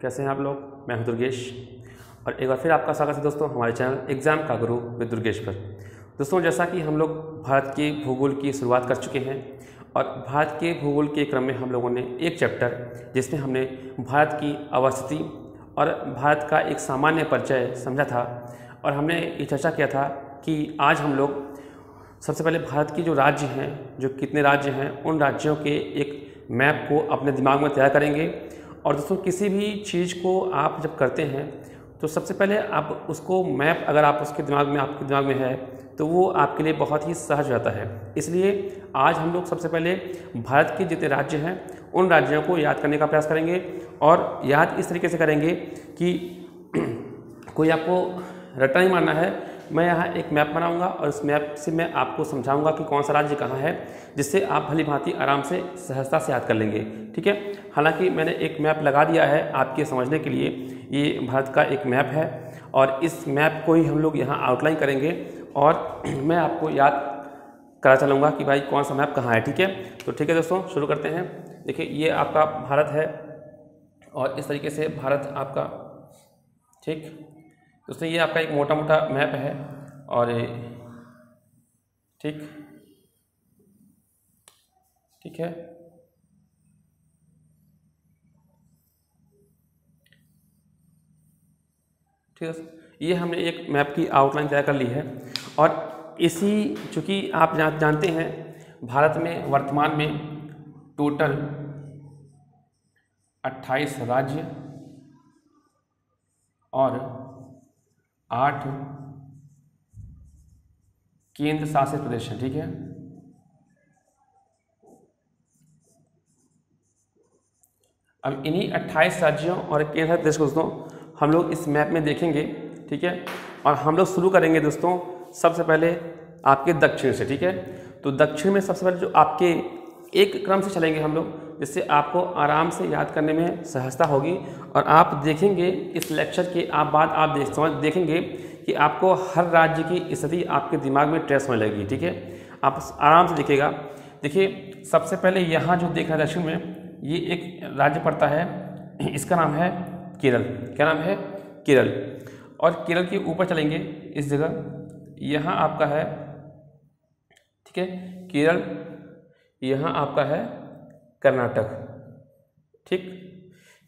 कैसे हैं आप लोग। मैं हूं दुर्गेश और एक बार फिर आपका स्वागत है दोस्तों हमारे चैनल एग्ज़ाम का गुरु विद दुर्गेश पर। दोस्तों जैसा कि हम लोग भारत के भूगोल की शुरुआत कर चुके हैं और भारत के भूगोल के क्रम में हम लोगों ने एक चैप्टर जिसमें हमने भारत की अवस्थिति और भारत का एक सामान्य परिचय समझा था और हमने ये चर्चा किया था कि आज हम लोग सबसे पहले भारत की जो राज्य हैं, जो कितने राज्य हैं, उन राज्यों के एक मैप को अपने दिमाग में तैयार करेंगे। और दोस्तों किसी भी चीज़ को आप जब करते हैं तो सबसे पहले आप उसको मैप अगर आप उसके दिमाग में आपके दिमाग में है तो वो आपके लिए बहुत ही सहज रहता है। इसलिए आज हम लोग सबसे पहले भारत के जितने राज्य हैं उन राज्यों को याद करने का प्रयास करेंगे और याद इस तरीके से करेंगे कि कोई आपको रट्टा नहीं मारना है। मैं यहाँ एक मैप बनाऊंगा और इस मैप से मैं आपको समझाऊंगा कि कौन सा राज्य कहाँ है, जिससे आप भली भांति आराम से सहजता से याद कर लेंगे। ठीक है, हालांकि मैंने एक मैप लगा दिया है आपके समझने के लिए। ये भारत का एक मैप है और इस मैप को ही हम लोग यहाँ आउटलाइन करेंगे और मैं आपको याद करा चलूँगा कि भाई कौन सा मैप कहाँ है। ठीक है, तो ठीक है दोस्तों, शुरू करते हैं। देखिए ये आपका भारत है और इस तरीके से भारत आपका, ठीक दोस्तों, ये आपका एक मोटा मोटा मैप है और ठीक है, ठीक है। ये हमने एक मैप की आउटलाइन तैयार कर ली है और इसी, चूँकि आप जानते हैं भारत में वर्तमान में टोटल 28 राज्य और 8 केंद्र शासित प्रदेश हैं। ठीक है, अब इन्हीं 28 राज्यों और केंद्र शासित प्रदेश को दोस्तों हम लोग इस मैप में देखेंगे। ठीक है, और हम लोग शुरू करेंगे दोस्तों सबसे पहले आपके दक्षिण से। ठीक है, तो दक्षिण में सबसे पहले जो आपके एक क्रम से चलेंगे हम लोग, जिससे आपको आराम से याद करने में सहजता होगी और आप देखेंगे इस लेक्चर के आप बाद आप देखेंगे कि आपको हर राज्य की स्थिति आपके दिमाग में ट्रेस होने लगेगी। ठीक है, आप आराम से देखिएगा। देखिए सबसे पहले यहाँ जो देख रहे हैं दक्षिण में, ये एक राज्य पड़ता है, इसका नाम है केरल। क्या नाम है? केरल। और केरल के ऊपर चलेंगे इस जगह, यहाँ आपका है, ठीक है, केरल, यहाँ आपका है कर्नाटक। ठीक,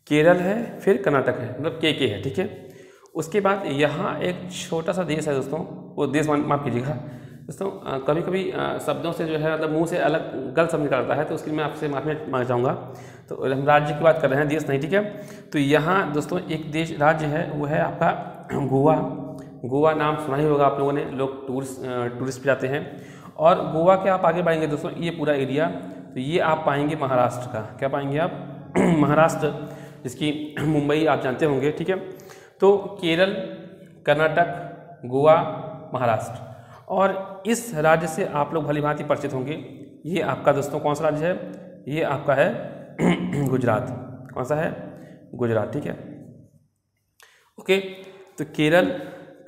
केरल है फिर कर्नाटक है, मतलब के है। ठीक है, उसके बाद यहाँ एक छोटा सा देश है दोस्तों, वो देश माफ कीजिएगा दोस्तों, कभी कभी शब्दों से जो है मतलब मुंह से अलग गलत शब्द निकलता है, तो उसके लिए मैं आपसे माफी मांग चाहूँगा। तो हम राज्य की बात कर रहे हैं, देश नहीं। ठीक है, तो यहाँ दोस्तों एक देश राज्य है, वो है आपका गोवा। गोवा नाम सुना ही होगा आप लोगों ने, लोग टूरिस्ट पे जाते हैं। और गोवा के आप आगे बढ़ेंगे दोस्तों, ये पूरा एरिया, तो ये आप पाएंगे महाराष्ट्र का। क्या पाएंगे आप? महाराष्ट्र, जिसकी मुंबई आप जानते होंगे। ठीक है, तो केरल, कर्नाटक, गोवा, महाराष्ट्र, और इस राज्य से आप लोग भली भांति परिचित होंगे। ये आपका दोस्तों कौन सा राज्य है? ये आपका है गुजरात। कौन सा है? गुजरात। ठीक है, ओके, तो केरल,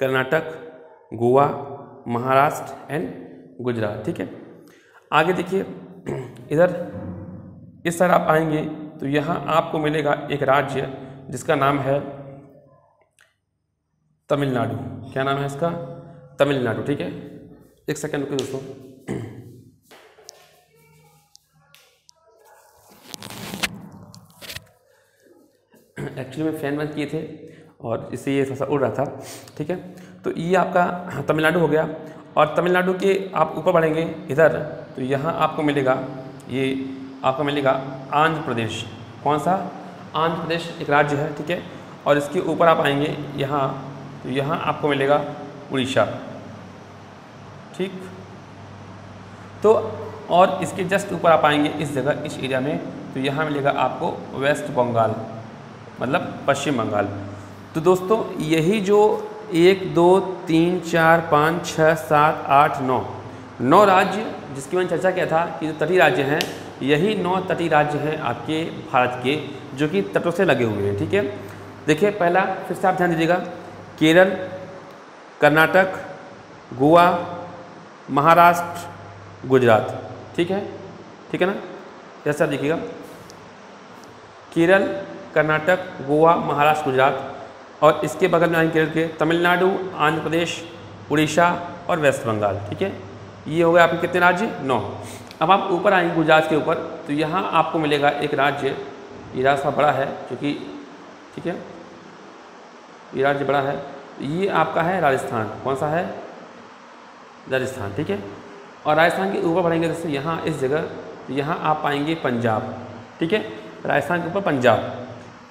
कर्नाटक, गोवा, महाराष्ट्र एंड गुजरात। ठीक है, आगे देखिए इधर इस साइड आप आएंगे तो यहाँ आपको मिलेगा एक राज्य जिसका नाम है तमिलनाडु। क्या नाम है इसका? तमिलनाडु। ठीक है, एक सेकंड रुकिए दोस्तों। एक्चुअली में फैन बंद किए थे और इससे ये थोड़ा सा उड़ रहा था। ठीक है, तो ये आपका तमिलनाडु हो गया। और तमिलनाडु के आप ऊपर बढ़ेंगे इधर, तो यहाँ आपको मिलेगा, ये आपको मिलेगा आंध्र प्रदेश। कौन सा? आंध्र प्रदेश एक राज्य है। ठीक है, और इसके ऊपर आप आएंगे यहाँ, तो यहाँ आपको मिलेगा उड़ीसा। ठीक, तो और इसके जस्ट ऊपर आप आएंगे इस जगह, इस एरिया में, तो यहाँ मिलेगा आपको वेस्ट बंगाल, मतलब पश्चिम बंगाल। तो दोस्तों यही जो 1 2 3 4 5 6 7 8 9 राज्य जिसकी मैंने चर्चा किया था कि जो तटीय राज्य हैं, यही 9 तटीय राज्य हैं आपके भारत के, जो कि तटों से लगे हुए हैं। ठीक है, देखिए पहला फिर से आप ध्यान दीजिएगा, केरल, कर्नाटक, गोवा, महाराष्ट्र, गुजरात। ठीक है ना? जैसे आप देखिएगा केरल, कर्नाटक, गोवा, महाराष्ट्र, गुजरात, और इसके बगल में आएंगे केरल के तमिलनाडु, आंध्र प्रदेश, उड़ीसा और वेस्ट बंगाल। ठीक है, ये हो गए आपके कितने राज्य? 9। अब आप ऊपर आएंगे गुजरात के ऊपर, तो यहाँ आपको मिलेगा एक राज्य, ये राज्य बड़ा है क्योंकि, ठीक है, ये राज्य बड़ा है, ये आपका है राजस्थान। कौन सा है? राजस्थान। ठीक है, और राजस्थान के ऊपर बढ़ेंगे जैसे यहाँ इस जगह, यहाँ आप पाएंगे पंजाब। ठीक है, राजस्थान के ऊपर पंजाब,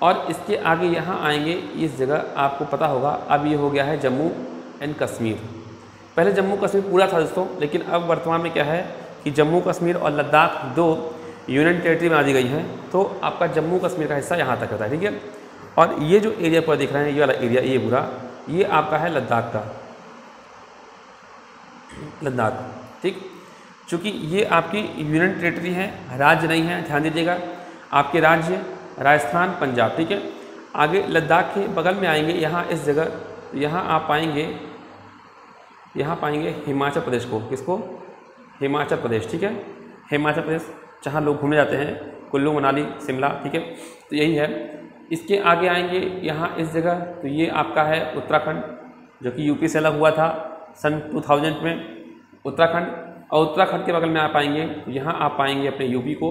और इसके आगे यहाँ आएंगे इस जगह, आपको पता होगा अब ये हो गया है जम्मू एंड कश्मीर। पहले जम्मू कश्मीर पूरा था दोस्तों, लेकिन अब वर्तमान में क्या है कि जम्मू कश्मीर और लद्दाख 2 यूनियन टेरिटरी बना दी गई हैं, तो आपका जम्मू कश्मीर का हिस्सा यहाँ तक होता है। ठीक है, और ये जो एरिया पर दिख रहे हैं, ये वाला एरिया, ये पूरा, ये आपका है लद्दाख का, लद्दाख। ठीक, चूँकि ये आपकी यूनियन टेरिटरी है, राज्य नहीं है, ध्यान दीजिएगा, आपके राज्य राजस्थान, पंजाब। ठीक है, आगे लद्दाख के बगल में आएंगे यहाँ इस जगह, तो यहाँ आप पाएंगे, यहाँ पाएंगे हिमाचल प्रदेश को। किसको? हिमाचल प्रदेश। ठीक है, हिमाचल प्रदेश जहाँ लोग घूमने जाते हैं, कुल्लू, मनाली, शिमला। ठीक है, तो यही है। इसके आगे आएंगे यहाँ इस जगह, तो ये आपका है उत्तराखंड, जो कि यूपी से अलग हुआ था सन 2000 में, उत्तराखंड। और उत्तराखंड के बगल में आप आएंगे, तो यहाँ आप पाएंगे अपने यूपी को,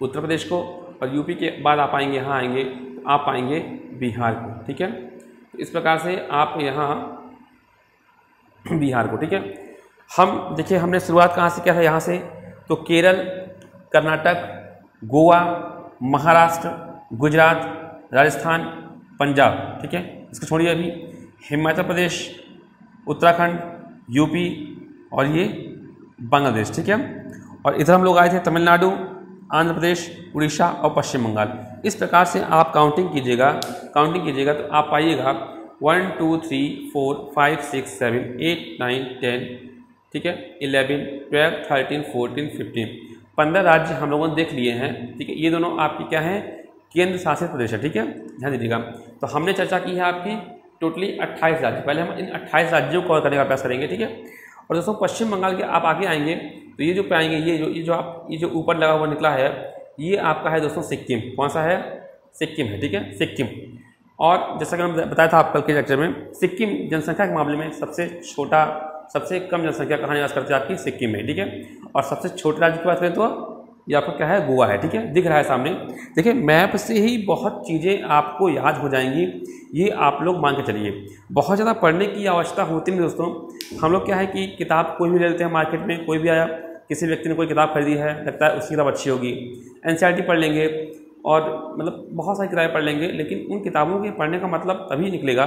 उत्तर प्रदेश को, और यूपी के बाद आप आएंगे, यहाँ आएंगे तो आप पाएंगे बिहार को। ठीक है, तो इस प्रकार से आप यहाँ बिहार को। ठीक है, हम देखिए हमने शुरुआत कहाँ से किया था? यहाँ से, तो केरल, कर्नाटक, गोवा, महाराष्ट्र, गुजरात, राजस्थान, पंजाब। ठीक है, इसको छोड़िए अभी, हिमाचल प्रदेश, उत्तराखंड, यूपी और ये बांग्लादेश। ठीक है, और इधर हम लोग आए थे तमिलनाडु, आंध्र प्रदेश, उड़ीसा और पश्चिम बंगाल। इस प्रकार से आप काउंटिंग कीजिएगा तो आप पाइएगा 1 2 3 4 5 6 7 8 9 10, ठीक है, 11 12 13 14 15, 15 राज्य हम लोगों ने देख लिए हैं। ठीक है, ये दोनों आपकी क्या है? केंद्र शासित प्रदेश है। ठीक है, ध्यान दीजिएगा। तो हमने चर्चा की है आपकी टोटली 28 राज्य। पहले हम इन 28 राज्यों को कवर करने का प्रयास करेंगे। ठीक है, और दोस्तों पश्चिम बंगाल के आप आगे आएंगे तो ये जो पाएंगे, ये जो ऊपर लगा हुआ निकला है, ये आपका है दोस्तों सिक्किम। कौन सा है? सिक्किम है। ठीक है, सिक्किम। और जैसा कि मैंने बताया था आप कल के लेक्चर में, सिक्किम जनसंख्या के मामले में सबसे छोटा, सबसे कम जनसंख्या कहाँ निवास करते हैं? आपकी सिक्किम में। ठीक है, और सबसे छोटे राज्य की बात करें तो ये आपका क्या है? गोवा है। ठीक है, दिख रहा है सामने। देखिए मैप से ही बहुत चीज़ें आपको याद हो जाएंगी, ये आप लोग मान के चलिए। बहुत ज़्यादा पढ़ने की आवश्यकता होती नहीं दोस्तों। हम लोग क्या है कि किताब कोई भी ले लेते हैं मार्केट में, कोई भी आया, किसी व्यक्ति ने कोई किताब खरीदी है, लगता है उसकी किताब अच्छी होगी, NCERT पढ़ लेंगे और मतलब बहुत सारी किताबें पढ़ लेंगे, लेकिन उन किताबों के पढ़ने का मतलब तभी निकलेगा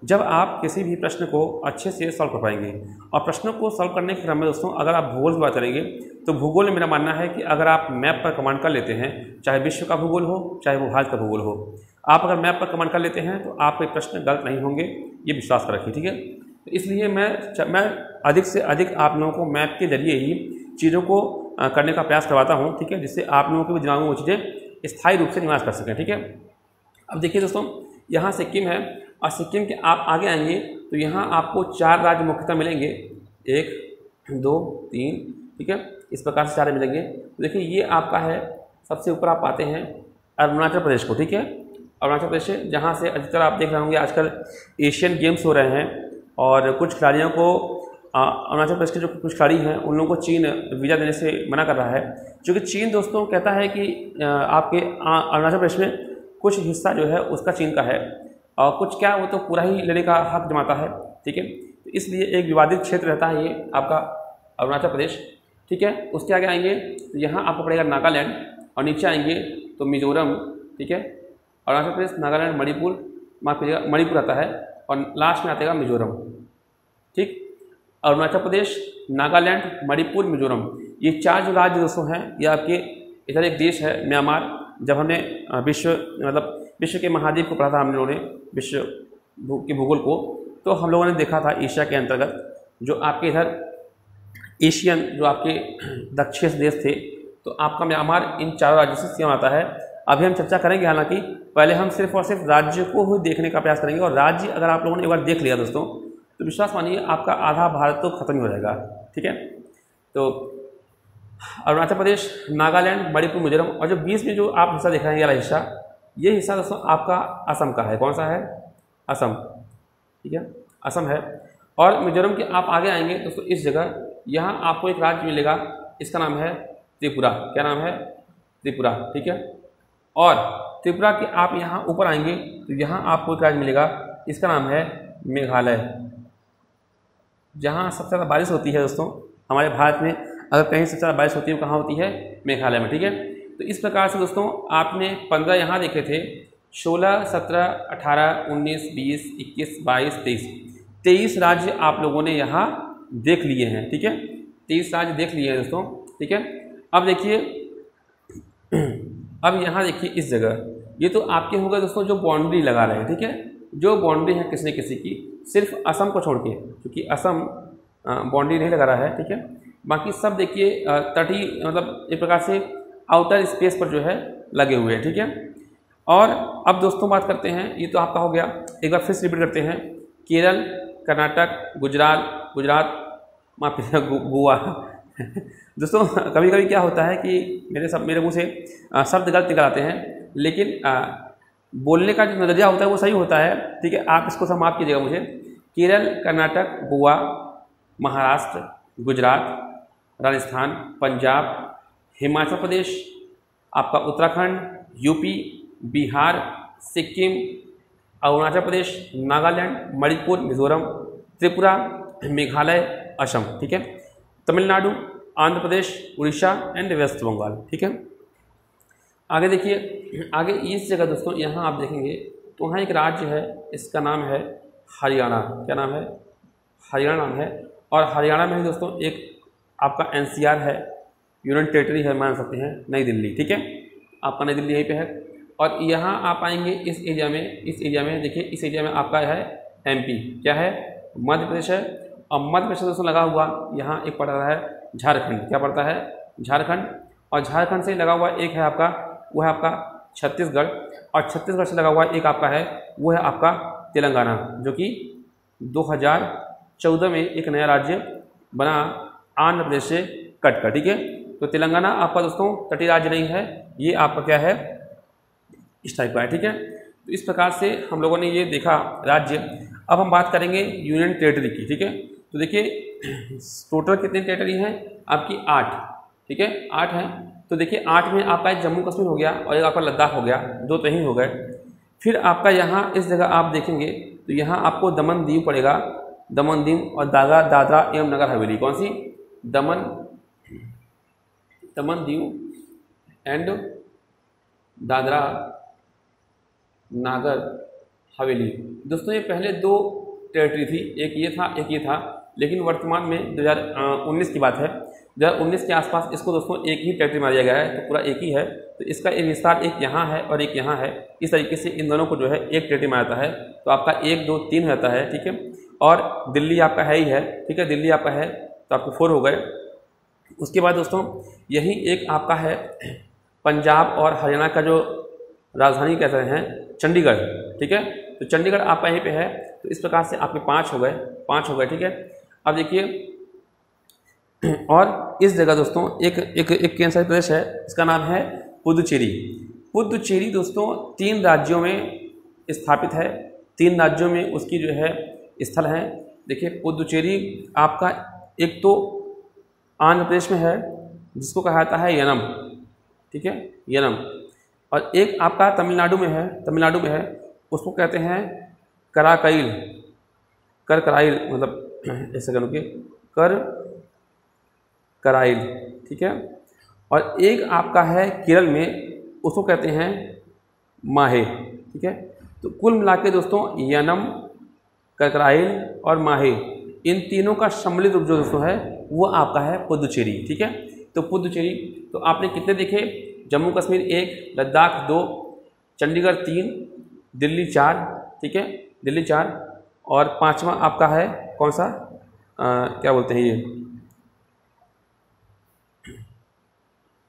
जब आप किसी भी प्रश्न को अच्छे से सॉल्व कर पाएंगे। और प्रश्नों को सॉल्व करने के क्रम में दोस्तों अगर आप भूगोल की बात करेंगे तो भूगोल में मेरा मानना है कि अगर आप मैप पर कमांड कर लेते हैं, चाहे विश्व का भूगोल हो चाहे वो भारत का भूगोल हो, आप अगर मैप पर कमांड कर लेते हैं तो आपके प्रश्न गलत नहीं होंगे, ये विश्वास कर रखिए। ठीक है, तो इसलिए मैं अधिक से अधिक आप लोगों को मैप के जरिए ही चीज़ों को करने का प्रयास करवाता हूँ। ठीक है, जिससे आप लोगों के भी दिमाग में वो चीज़ें स्थायी रूप से निवास कर सकें। ठीक है, अब देखिए दोस्तों, यहाँ सिक्किम है और सिक्किम के आप आगे आएंगे तो यहाँ आपको 4 राज्य मुख्यतः मिलेंगे, 1 2 3। ठीक है, इस प्रकार से 4 मिलेंगे। तो देखिए ये आपका है, सबसे ऊपर आप पाते हैं अरुणाचल प्रदेश को। ठीक है, अरुणाचल प्रदेश है जहाँ से अधिकतर आप देख रहे होंगे आजकल एशियन गेम्स हो रहे हैं और कुछ खिलाड़ियों को अरुणाचल प्रदेश के जो कुछ खिलाड़ी हैं उन लोगों को चीन वीज़ा देने से मना कर रहा है, क्योंकि चीन दोस्तों कहता है कि आपके अरुणाचल प्रदेश में कुछ हिस्सा जो है उसका चीन का है और कुछ क्या वो तो पूरा ही लेने का हक जमाता है। ठीक है, तो इसलिए एक विवादित क्षेत्र रहता है ये आपका अरुणाचल प्रदेश। ठीक है, उसके आगे आएंगे तो यहाँ आपको पड़ेगा नागालैंड और नीचे आएंगे तो मिजोरम। ठीक है, अरुणाचल प्रदेश, नागालैंड, मणिपुर, माफ कीजिएगा मणिपुर आता है और लास्ट में आतेगा मिजोरम। ठीक, अरुणाचल प्रदेश, नागालैंड, मणिपुर, मिजोरम, ये 4 जो राज्य दोस्तों हैं ये आपके। इधर एक देश है म्यांमार, जब हमने विश्व के महाद्वीप को पढ़ा था हम लोगों ने, विश्व के भूगोल को, तो हम लोगों ने देखा था एशिया के अंतर्गत जो आपके इधर एशियन जो आपके दक्षिण देश थे, तो आपका म्यांमार इन 4 राज्यों से सीमा आता है। अभी हम चर्चा करेंगे, हालांकि पहले हम सिर्फ और सिर्फ राज्य को ही देखने का प्रयास करेंगे। और राज्य अगर आप लोगों ने एक बार देख लिया दोस्तों तो विश्वास मानिए आपका आधा भारत तो खत्म ही हो जाएगा। ठीक है, तो अरुणाचल प्रदेश, नागालैंड, मणिपुर, मिजोरम और जो बीच में जो आप हिस्सा देख रहे हैं ये वाला हिस्सा, ये हिस्सा दोस्तों आपका असम का है। कौन सा है? असम, ठीक है, असम है। और मिजोरम के आप आगे आएंगे दोस्तों इस जगह, यहाँ आपको एक राज्य मिलेगा, इसका नाम है त्रिपुरा। क्या नाम है? त्रिपुरा, ठीक है। और त्रिपुरा के आप यहाँ ऊपर आएंगे तो यहाँ आपको एक राज्य मिलेगा, इसका नाम है मेघालय। जहाँ सबसे ज़्यादा बारिश होती है दोस्तों हमारे भारत में, अगर कहीं सबसे ज़्यादा बारिश होती है कहाँ होती है? मेघालय में, ठीक है। तो इस प्रकार से दोस्तों आपने 15 यहाँ देखे थे, 16, 17, 18, 19, 20, 21, 22, 23 राज्य आप लोगों ने यहाँ देख लिए हैं, ठीक है। 23 राज्य देख लिए हैं दोस्तों, ठीक है। अब देखिए, अब यहाँ देखिए इस जगह, ये तो आपके हो गए दोस्तों जो बाउंड्री लगा रहे हैं, ठीक है, जो बाउंड्री है किसी न किसी की, सिर्फ असम को छोड़ के, क्योंकि असम बाउंड्री नहीं लगा रहा है, ठीक है। बाकी सब देखिए तटीय, मतलब एक प्रकार से आउटर स्पेस पर जो है लगे हुए हैं, ठीक है। और अब दोस्तों बात करते हैं, ये तो आपका हो गया, एक बार फिर से रिपीट करते हैं, केरल, कर्नाटक, गुजरात, माफ कीजिएगा, गोवा। दोस्तों कभी कभी क्या होता है कि मेरे मुंह से शब्द गलत निकल आते हैं, लेकिन बोलने का जो नज़रिया होता है वो सही होता है, ठीक है। आप इसको समाप्त कीजिएगा मुझे। केरल, कर्नाटक, गोवा, महाराष्ट्र, गुजरात, राजस्थान, पंजाब, हिमाचल प्रदेश, आपका उत्तराखंड, यूपी, बिहार, सिक्किम, अरुणाचल प्रदेश, नागालैंड, मणिपुर, मिजोरम, त्रिपुरा, मेघालय, असम, ठीक है, तमिलनाडु, आंध्र प्रदेश, उड़ीसा एंड वेस्ट बंगाल, ठीक है। आगे देखिए, आगे इस जगह दोस्तों यहाँ आप देखेंगे तो वहाँ एक राज्य है, इसका नाम है हरियाणा। क्या नाम है? हरियाणा नाम है। और हरियाणा में ही दोस्तों एक आपका NCR है, यूनियन टेरिटरी है, मान सकते हैं, नई दिल्ली, ठीक है। आपका नई दिल्ली यहीं पे है। और यहाँ आप आएंगे इस एरिया में देखिए, इस एरिया में आपका है MP। क्या है? मध्य प्रदेश है। और मध्य प्रदेश दोस्तों लगा हुआ यहाँ एक पड़ रहा है झारखंड। क्या पड़ता है? झारखंड। और झारखंड से लगा हुआ एक है आपका, वो है आपका छत्तीसगढ़। और छत्तीसगढ़ से लगा हुआ एक आपका है, वो है आपका तेलंगाना, जो कि 2014 में एक नया राज्य बना आंध्र प्रदेश से कटकर, ठीक है। तो तेलंगाना आपका दोस्तों तटीय राज्य नहीं है, ये आपका क्या है? इस टाइप का है, ठीक है। तो इस प्रकार से हम लोगों ने ये देखा राज्य। अब हम बात करेंगे यूनियन टेरिटरी की, ठीक है। तो देखिए टोटल कितनी टेरिटरी हैं आपकी? 8, ठीक है, 8 हैं। तो देखिए 8 में आपका एक जम्मू कश्मीर हो गया और एक आपका लद्दाख हो गया, 2 तो ही हो गए। फिर आपका यहाँ इस जगह आप देखेंगे तो यहाँ आपको दमन दीव पड़ेगा, दमन दीव और दादरा एवं नगर हवेली। कौन सी? दमन दीव एंड दादरा नागर हवेली। दोस्तों ये पहले 2 टेरिटरी थी, एक ये था एक ये था, लेकिन वर्तमान में 2019 की बात है, 2019 के आसपास इसको दोस्तों एक ही टेरिटरी माना गया है, तो पूरा एक ही है। तो इसका एक विस्तार एक यहाँ है और एक यहाँ है, इस तरीके से इन दोनों को जो है एक टेरिटरी माना जाता है। तो आपका 1, 2, 3 रहता है, ठीक है। और दिल्ली आपका है ही है, ठीक है, दिल्ली आपका है, तो आपको 4 हो गए। उसके बाद दोस्तों यही एक आपका है पंजाब और हरियाणा का जो राजधानी कहते हैं चंडीगढ़, ठीक है। तो चंडीगढ़ आपका यहीं पे है। तो इस प्रकार से आपके 5 हो गए, ठीक है। अब देखिए, और इस जगह दोस्तों एक केंद्र शासित प्रदेश है, इसका नाम है पुदुचेरी। पुदुचेरी दोस्तों 3 राज्यों में स्थापित है, 3 राज्यों में उसकी जो है स्थल है। देखिए पुदुचेरी आपका एक तो आंध्र प्रदेश में है, जिसको कहा जाता है यनम, ठीक है, यनम। और एक आपका तमिलनाडु में है, उसको कहते हैं कराकईल, मतलब ऐसे करो कि कराइल, ठीक है। और एक आपका है केरल में, उसको कहते हैं माहे, ठीक है। तो कुल मिला के दोस्तों यनम, कराइल और माहे, इन तीनों का सम्मिलित रूप जो दोस्तों है वो आपका है पुदुचेरी, ठीक है। तो पुदुचेरी, तो आपने कितने देखे? जम्मू कश्मीर 1, लद्दाख 2, चंडीगढ़ 3, दिल्ली 4, ठीक है, दिल्ली 4। और 5वां आपका है कौन सा? क्या बोलते हैं ये?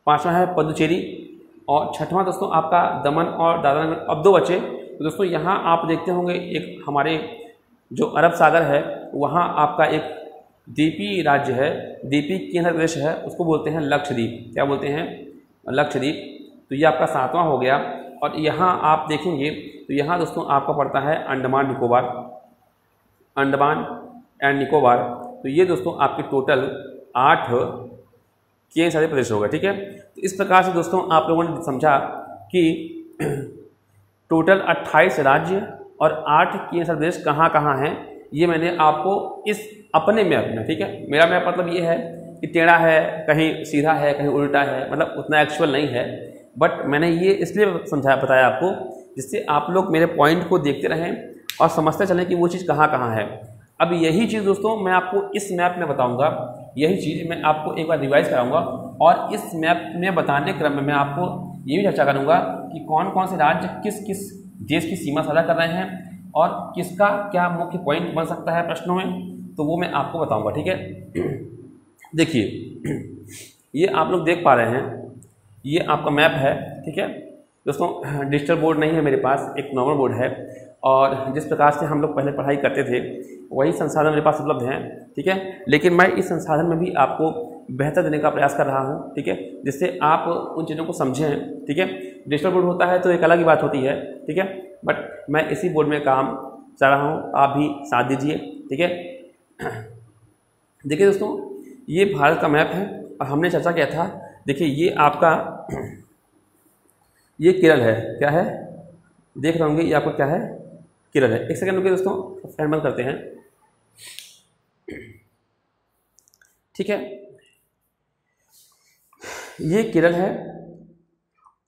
5वां है पुदुचेरी। और 6वां दोस्तों आपका दमन और दादरा नगर। अब 2 बचे। तो दोस्तों यहाँ आप देखते होंगे एक हमारे जो अरब सागर है, वहाँ आपका एक द्वीपीय राज्य है, द्वीपीय केंद्र प्रदेश है, उसको बोलते हैं लक्षद्वीप। क्या बोलते हैं? लक्षद्वीप। तो ये आपका 7वां हो गया। और यहाँ आप देखेंगे तो यहाँ दोस्तों आपका पड़ता है अंडमान निकोबार, अंडमान एंड निकोबार। तो ये दोस्तों आपके टोटल 8 केंद्र शासित प्रदेश होगा, ठीक है। तो इस प्रकार से दोस्तों आप लोगों ने समझा कि टोटल 28 राज्य और 8 केंद्र शासित प्रदेश कहाँ कहाँ हैं, ये मैंने आपको इस अपने मैप में, ठीक है। मेरा मैप मतलब ये है कि टेढ़ा है, कहीं सीधा है, कहीं उल्टा है, मतलब उतना एक्चुअल नहीं है, बट मैंने ये इसलिए बताया आपको जिससे आप लोग मेरे पॉइंट को देखते रहें और समझते चलें कि वो चीज़ कहाँ कहाँ है। अब यही चीज़ दोस्तों मैं आपको इस मैप में बताऊंगा, यही चीज़ मैं आपको एक बार रिवाइज कराऊंगा और इस मैप में बताने क्रम में मैं आपको ये भी चर्चा करूंगा कि कौन कौन से राज्य किस किस देश की सीमा साझा कर रहे हैं और किसका क्या मुख्य पॉइंट बन सकता है प्रश्नों में, तो वो मैं आपको बताऊँगा, ठीक है। देखिए ये आप लोग देख पा रहे हैं, ये आपका मैप है, ठीक है दोस्तों। डिजिटल बोर्ड नहीं है मेरे पास, एक नॉर्मल बोर्ड है और जिस प्रकार से हम लोग पहले पढ़ाई करते थे वही संसाधन मेरे पास उपलब्ध हैं, ठीक है। लेकिन मैं इस संसाधन में भी आपको बेहतर देने का प्रयास कर रहा हूँ, ठीक है, जिससे आप उन चीज़ों को समझें, ठीक है। डिजिटल बोर्ड होता है तो एक अलग ही बात होती है, ठीक है, बट मैं इसी बोर्ड में काम कर रहा हूँ, आप भी साथ दीजिए, ठीक है। देखिए दोस्तों ये भारत का मैप है और हमने चर्चा किया था, देखिए ये आपका ये केरल है, क्या है देख रहे होंगे, ये आपका क्या है केरल है। एक सेकंड रुकिए दोस्तों, फैन बंद करते हैं, ठीक है। ये केरल है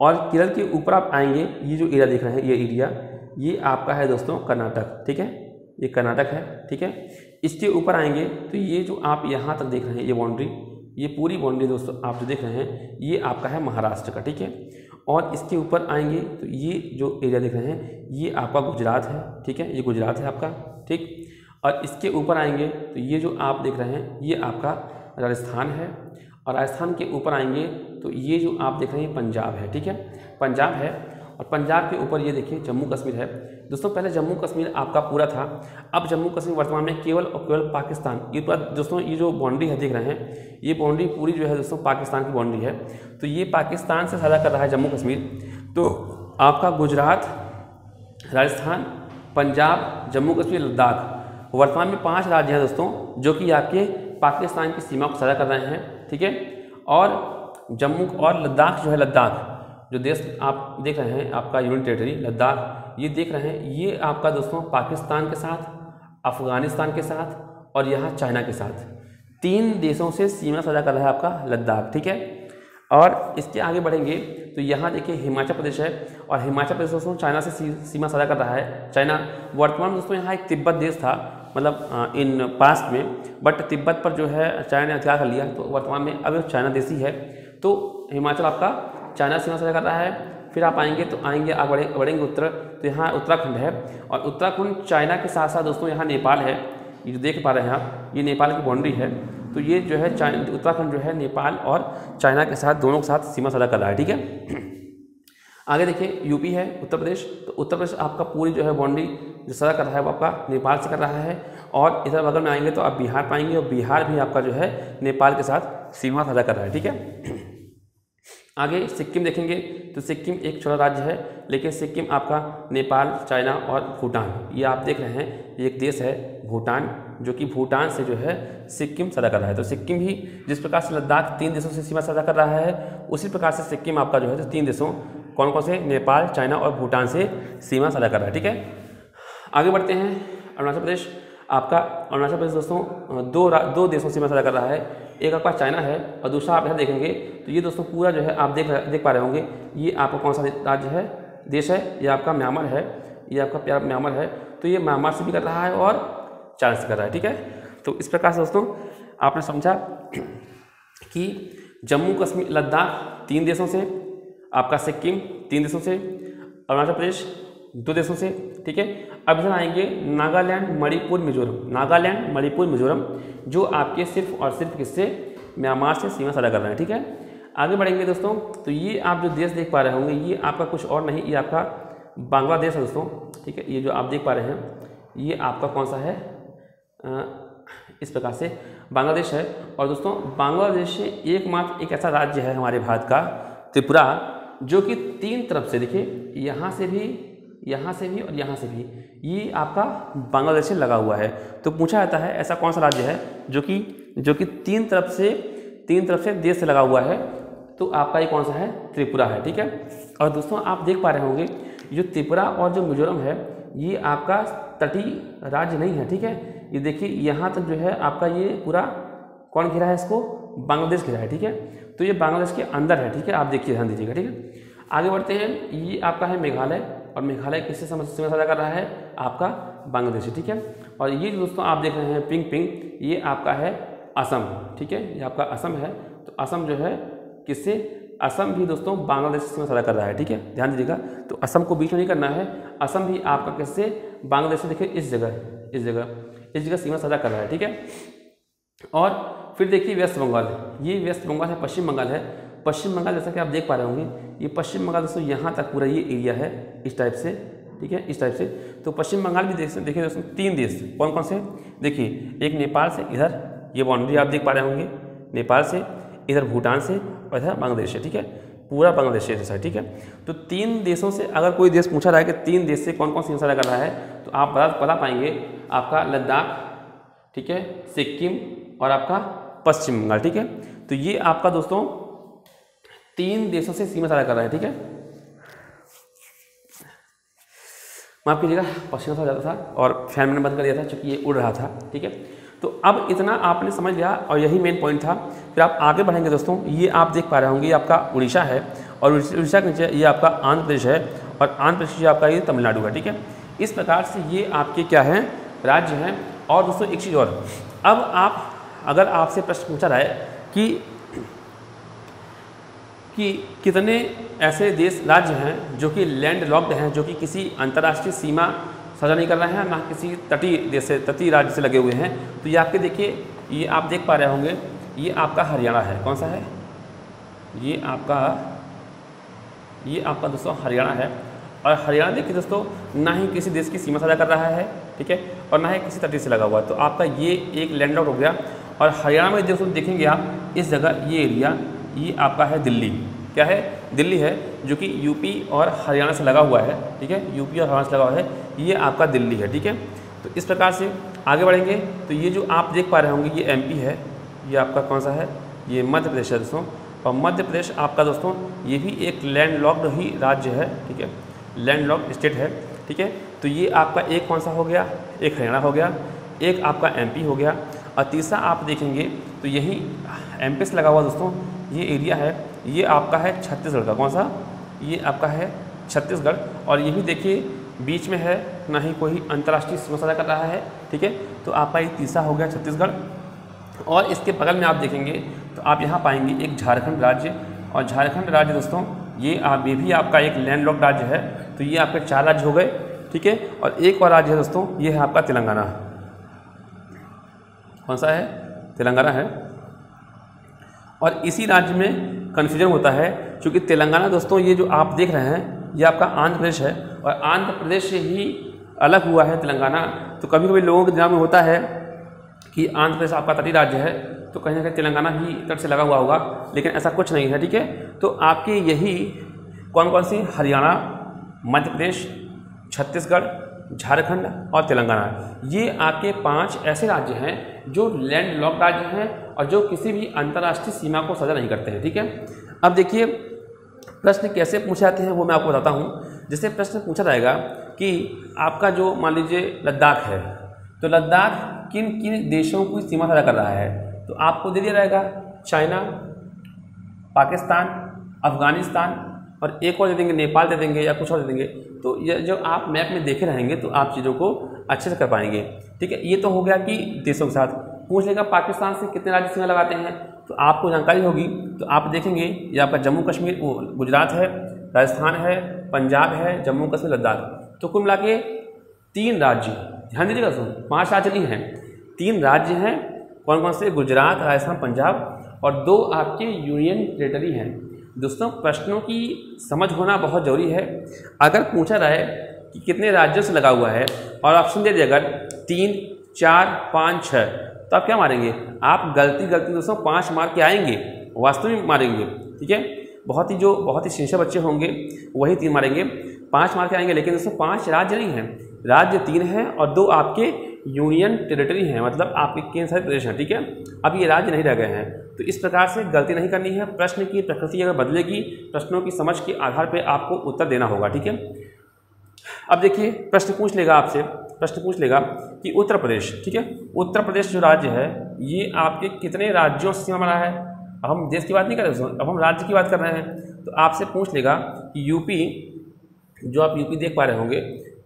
और केरल के ऊपर आप आएंगे, ये जो एरिया देख रहे हैं, ये एरिया ये आपका है दोस्तों कर्नाटक, ठीक है, ये कर्नाटक है, ठीक है। इसके ऊपर आएंगे तो ये जो आप यहाँ तक देख रहे हैं ये बाउंड्री, ये पूरी बाउंड्री दोस्तों आप जो देख रहे हैं ये आपका है महाराष्ट्र का, ठीक है। और इसके ऊपर आएंगे तो ये जो एरिया देख रहे हैं ये आपका गुजरात है, ठीक है, ये गुजरात है आपका, ठीक। और इसके ऊपर आएंगे तो ये जो आप देख रहे हैं ये आपका राजस्थान है और राजस्थान के ऊपर आएंगे तो ये जो आप देख रहे हैं पंजाब है, ठीक है, पंजाब है। और पंजाब के ऊपर ये देखिए जम्मू कश्मीर है दोस्तों। पहले जम्मू कश्मीर आपका पूरा था, अब जम्मू कश्मीर वर्तमान में केवल और केवल पाकिस्तान, ये पूरा दोस्तों ये जो बाउंड्री है देख रहे हैं ये बाउंड्री पूरी जो है दोस्तों पाकिस्तान की बाउंड्री है, तो ये पाकिस्तान से साझा कर रहा है जम्मू कश्मीर। तो आपका गुजरात, राजस्थान, पंजाब, जम्मू कश्मीर, लद्दाख वर्तमान में 5 राज्य हैं दोस्तों जो कि आपके पाकिस्तान की सीमा को साझा कर रहे हैं, ठीक है। और जम्मू और लद्दाख जो है, लद्दाख जो देश आप देख रहे हैं आपका यूनियन टेरिटरी लद्दाख, ये देख रहे हैं ये आपका दोस्तों पाकिस्तान के साथ, अफगानिस्तान के साथ और यहाँ चाइना के साथ 3 देशों से सीमा साझा कर रहा है आपका लद्दाख, ठीक है। और इसके आगे बढ़ेंगे तो यहाँ देखिए हिमाचल प्रदेश है और हिमाचल प्रदेश दोस्तों चाइना से सीमा साझा कर रहा है। चाइना वर्तमान में दोस्तों यहाँ एक तिब्बत देश था, मतलब इन पास्ट में, बट तिब्बत पर जो है चाइना ने अधिकार कर लिया, तो वर्तमान में अब चाइना देश ही है। तो हिमाचल आपका चाइना सीमा साझा कर रहा है। फिर आप आएंगे तो आएंगे आप बढ़ेंगे उत्तर, तो यहाँ उत्तराखंड है और उत्तराखंड चाइना के साथ साथ दोस्तों यहाँ नेपाल है, ये जो देख पा रहे हैं आप ये नेपाल की बाउंड्री है। तो ये जो है उत्तराखंड जो है नेपाल और चाइना के साथ दोनों के साथ सीमा साझा कर रहा है, ठीक है। आगे देखिए यूपी है, उत्तर प्रदेश, तो उत्तर प्रदेश आपका पूरी जो है बाउंड्री जो साझा कर रहा है वो आपका नेपाल से कर रहा है। और इधर बगल में आएंगे तो आप बिहार पाएंगे और बिहार भी आपका जो है नेपाल के साथ सीमा साझा कर रहा है, ठीक है। आगे सिक्किम देखेंगे तो सिक्किम एक छोटा राज्य है, लेकिन सिक्किम आपका नेपाल, चाइना और भूटान, ये आप देख रहे हैं एक देश है भूटान, जो कि भूटान से जो है सिक्किम साझा कर रहा है। तो सिक्किम भी जिस प्रकार से लद्दाख 3 देशों से सीमा साझा कर रहा है, उसी प्रकार से सिक्किम आपका जो है तो 3 देशों कौन कौन से, नेपाल, चाइना और भूटान से सीमा साझा कर रहा है, ठीक है। आगे बढ़ते हैं अरुणाचल प्रदेश। आपका अरुणाचल प्रदेश दोस्तों दो देशों से सीमा साझा कर रहा है, एक आपका चाइना है और दूसरा आप यहाँ देखेंगे तो ये दोस्तों पूरा जो है आप देख पा रहे होंगे ये आपका कौन सा राज्य है, देश है, ये आपका म्यांमार है, ये आपका प्यारा म्यांमार है। तो ये म्यांमार से भी कर रहा है और चाइना से कर रहा है, ठीक है। तो इस प्रकार से दोस्तों आपने समझा कि जम्मू कश्मीर लद्दाख 3 देशों से, आपका सिक्किम 3 देशों से, अरुणाचल प्रदेश 2 देशों से, ठीक है। अब इधर आएंगे नागालैंड, मणिपुर, मिजोरम, नागालैंड, मणिपुर, मिजोरम जो आपके सिर्फ और सिर्फ किससे, म्यांमार से सीमा साझा कर रहे हैं, ठीक है। आगे बढ़ेंगे दोस्तों तो ये आप जो देश देख पा रहे होंगे ये आपका कुछ और नहीं, ये आपका बांग्लादेश है दोस्तों, ठीक है। ये जो आप देख पा रहे हैं ये आपका कौन सा है, इस प्रकार से बांग्लादेश है। और दोस्तों बांग्लादेश से एकमात्र एक ऐसा राज्य है हमारे भारत का, त्रिपुरा, जो कि तीन तरफ से, देखिए यहाँ से भी, यहाँ से भी और यहाँ से भी, ये आपका बांग्लादेश से लगा हुआ है। तो पूछा जाता है ऐसा कौन सा राज्य है जो कि तीन तरफ से देश से लगा हुआ है, तो आपका ये कौन सा है? त्रिपुरा है, ठीक है। और दोस्तों आप देख पा रहे होंगे जो त्रिपुरा और जो मिजोरम है ये आपका तटीय राज्य नहीं है, ठीक है। ये देखिए यहाँ तक जो है आपका ये पूरा कौन घिरा है, इसको बांग्लादेश घिरा है, ठीक है। तो ये बांग्लादेश के अंदर है, ठीक है। आप देखिए, ध्यान दीजिएगा, ठीक है। आगे बढ़ते हैं, ये आपका है मेघालय, और मेघालय किससे सीमा साझा कर रहा है? आपका बांग्लादेश है, ठीक है। और ये दोस्तों आप देख रहे हैं पिंक, ये आपका है असम, ठीक है। ये आपका असम है। तो असम जो है किससे? असम भी दोस्तों बांग्लादेश से सीमा साझा कर रहा है, ठीक है। ध्यान दीजिएगा, तो असम को बीच में नहीं करना है। असम भी आपका किससे? बांग्लादेश से। देखिए इस जगह सीमा साझा कर रहा है, ठीक है। और फिर देखिए वेस्ट बंगाल, ये वेस्ट बंगाल है, पश्चिम बंगाल है। पश्चिम बंगाल जैसा कि आप देख पा रहे होंगे, ये पश्चिम बंगाल दोस्तों यहाँ तक पूरा ये एरिया है इस टाइप से, ठीक है, इस टाइप से। तो पश्चिम बंगाल भी देखिए दोस्तों तीन देश कौन कौन से? देखिए एक नेपाल से, इधर ये बाउंड्री आप देख पा रहे होंगे, नेपाल से, इधर भूटान से और इधर बांग्लादेश है, ठीक है। पूरा बांग्लादेश जैसा है, ठीक है। तो तीन देशों से अगर कोई देश पूछा रहा है कि तीन देश से कौन कौन सीमा साझा कर रहा है, तो आप बता पाएंगे आपका लद्दाख, ठीक है, सिक्किम और आपका पश्चिम बंगाल, ठीक है। तो ये आपका दोस्तों तीन देशों से सीमा साझा कर रहा है, ठीक है। माफ कीजिएगा, पसीना सा जाता था और फैन मैंने बंद कर दिया था क्योंकि ये उड़ रहा था, ठीक है। तो अब इतना आपने समझ लिया और यही मेन पॉइंट था। फिर आप आगे बढ़ेंगे दोस्तों, ये आप देख पा रहे होंगे, ये आपका उड़ीसा है और उड़ीसा के नीचे ये आपका आंध्र प्रदेश है और आंध्र प्रदेश आपका ये तमिलनाडु है, ठीक है। इस प्रकार से ये आपके क्या हैं? राज्य हैं। और दोस्तों एक चीज़ और, अब आप अगर आपसे प्रश्न पूछा रहा है कि कितने ऐसे देश राज्य हैं जो कि लैंड लॉक्ड हैं, जो कि किसी अंतर्राष्ट्रीय सीमा साझा नहीं कर रहे हैं, ना किसी तटीय देश से, तटीय राज्य से लगे हुए हैं, तो ये आपके देखिए, ये आप देख पा रहे होंगे, ये आपका हरियाणा है। कौन सा है? ये आपका दोस्तों हरियाणा है। और हरियाणा देखिए दोस्तों, ना ही किसी देश की सीमा साझा कर रहा है, ठीक है, और ना ही किसी तटीय से लगा हुआ। तो आपका ये एक लैंड लॉक्ड हो गया। और हरियाणा में दोस्तों देखेंगे आप, इस जगह ये एरिया, ये आपका है दिल्ली। क्या है? दिल्ली है, जो कि यूपी और हरियाणा से लगा हुआ है, ठीक है। यूपी और हरियाणा से लगा हुआ है, ये आपका दिल्ली है, ठीक है। तो इस प्रकार से आगे बढ़ेंगे तो ये जो आप देख पा रहे होंगे, ये एमपी है, ये आपका कौन सा है? ये मध्य प्रदेश है दोस्तों। और मध्य प्रदेश आपका दोस्तों ये भी एक लैंड लॉक्ड ही राज्य है, ठीक है, लैंड लॉक्ड स्टेट है, ठीक है। तो ये आपका एक कौन सा हो गया? एक हरियाणा हो गया, एक आपका एमपी हो गया, और तीसरा आप देखेंगे तो यही एमपी से लगा हुआ दोस्तों ये एरिया है, ये आपका है छत्तीसगढ़ का। कौन सा? ये आपका है छत्तीसगढ़। और ये भी देखिए बीच में है, ना ही कोई अंतर्राष्ट्रीय सीमा साझा कर रहा है, ठीक है। तो आपका ये तीसरा हो गया छत्तीसगढ़। और इसके बगल में आप देखेंगे तो आप यहाँ पाएंगे एक झारखंड राज्य। और झारखंड राज्य दोस्तों ये भी आपका एक लैंड लॉक्ड राज्य है। तो ये आपके 4 राज्य हो गए, ठीक है। और एक और राज्य है दोस्तों, ये है आपका तेलंगाना। कौन सा है? तेलंगाना है। और इसी राज्य में कन्फ्यूजन होता है, क्योंकि तेलंगाना दोस्तों ये जो आप देख रहे हैं ये आपका आंध्र प्रदेश है, और आंध्र प्रदेश से ही अलग हुआ है तेलंगाना। तो कभी कभी लोगों के दिमाग में होता है कि आंध्र प्रदेश आपका तटीय राज्य है, तो कहीं ना कहीं तेलंगाना ही तट से लगा हुआ होगा, लेकिन ऐसा कुछ नहीं है, ठीक है। तो आपके यही कौन कौन सी? हरियाणा, मध्य प्रदेश, छत्तीसगढ़, झारखंड और तेलंगाना, ये आपके 5 ऐसे राज्य हैं जो लैंड लॉक्ड राज्य हैं और जो किसी भी अंतर्राष्ट्रीय सीमा को साझा नहीं करते हैं, ठीक है। अब देखिए प्रश्न कैसे पूछे जाते हैं वो मैं आपको बताता हूँ। जैसे प्रश्न पूछा जाएगा कि आपका जो मान लीजिए लद्दाख है, तो लद्दाख किन किन देशों की सीमा साझा कर रहा है, तो आपको दे दिया जाएगा चाइना, पाकिस्तान, अफगानिस्तान और एक और दे देंगे, नेपाल दे देंगे या कुछ और दे देंगे। तो ये जो आप मैप में देखे रहेंगे तो आप चीज़ों को अच्छे से कर पाएंगे, ठीक है। ये तो हो गया कि देशों के साथ। पूछ लेगा पाकिस्तान से कितने राज्य सीमा लगाते हैं, तो आपको जानकारी होगी। तो आप देखेंगे ये आपका जम्मू कश्मीर, गुजरात है, राजस्थान है, पंजाब है, जम्मू कश्मीर, लद्दाख। तो कुल मिला के 3 राज्य, ध्यान दीजिएगा दोस्तों, 5 राज्य नहीं हैं, 3 राज्य हैं। कौन कौन से? गुजरात, राजस्थान, पंजाब, और 2 आपके यूनियन टेरिटरी हैं। दोस्तों प्रश्नों की समझ होना बहुत ज़रूरी है। अगर पूछा रहा है कि कितने राज्यों से लगा हुआ है और ऑप्शन दे दिया अगर 3, 4, 5, 6, तो आप क्या मारेंगे? आप गलती दोस्तों 5 मार के आएंगे, वास्तव में मारेंगे, ठीक है। बहुत ही सिंसियर बच्चे होंगे वही 3 मारेंगे, 5 मार के आएंगे। लेकिन दोस्तों 5 राज्य नहीं हैं, राज्य 3 हैं और 2 आपके यूनियन टेरिटरी हैं, मतलब आपके केंद्र शासित प्रदेश हैं, ठीक है। अब ये राज्य नहीं रह गए हैं, तो इस प्रकार से गलती नहीं करनी है। प्रश्न की प्रकृति अगर बदलेगी, प्रश्नों की समझ के आधार पर आपको उत्तर देना होगा, ठीक है। अब देखिए प्रश्न पूछ लेगा आपसे, प्रश्न पूछ लेगा कि उत्तर प्रदेश, ठीक है, उत्तर प्रदेश जो राज्य है ये आपके कितने राज्यों से सीमा बना है। अब हम देश की बात नहीं कर रहे, अब हम राज्य की बात कर रहे हैं। तो आपसे पूछ लेगा कि यूपी, जो आप यूपी देख पा रहे होंगे,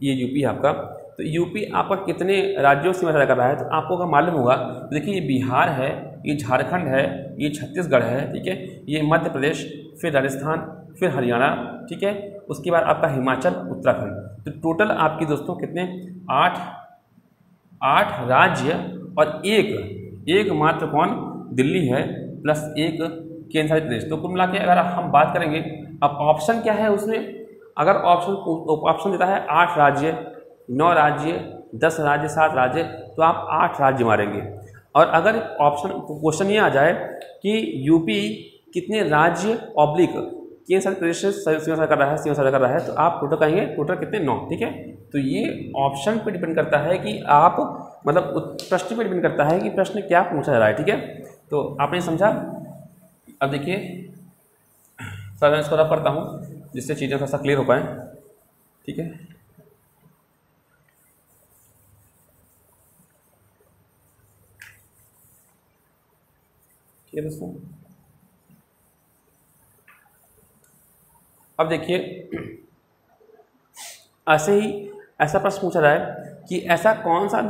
ये यूपी है आपका, तो यूपी आपका कितने राज्यों से सीमा साझा कर रहा है। तो आपको अगर मालूम होगा, तो देखिए ये बिहार है, ये झारखंड है, ये छत्तीसगढ़ है, ठीक है, ये मध्य प्रदेश, फिर राजस्थान, फिर हरियाणा, ठीक है, उसके बाद आपका हिमाचल, उत्तराखंड। तो टोटल आपकी दोस्तों कितने, 8 राज्य और एक मात्र कौन, दिल्ली है, प्लस 1 केंद्र शासित प्रदेश। तो कुल मिला के अगर हम बात करेंगे, अब ऑप्शन क्या है उसमें, अगर ऑप्शन देता है 8 राज्य, 9 राज्य, 10 राज्य, 7 राज्य, तो आप 8 राज्य मारेंगे। और अगर क्वेश्चन ये आ जाए कि यूपी कितने राज्य ऑब्लिक केंद्र शासित प्रदेश से सीमा साझा कर रहा है, तो आप टोटल कहेंगे टोटल कितने, 9, ठीक है। तो ये ऑप्शन पे डिपेंड करता है कि आप, मतलब प्रश्न पे डिपेंड करता है कि प्रश्न क्या पूछा जा रहा है, ठीक है। तो आपने समझा। अब देखिए सर मैं इसको रब करता हूँ जिससे चीज़ें थोड़ा सा क्लियर हो पाएँ, ठीक है। ठीक है दोस्तों, अब देखिए ऐसा प्रश्न पूछा जाए कि ऐसा कौन सा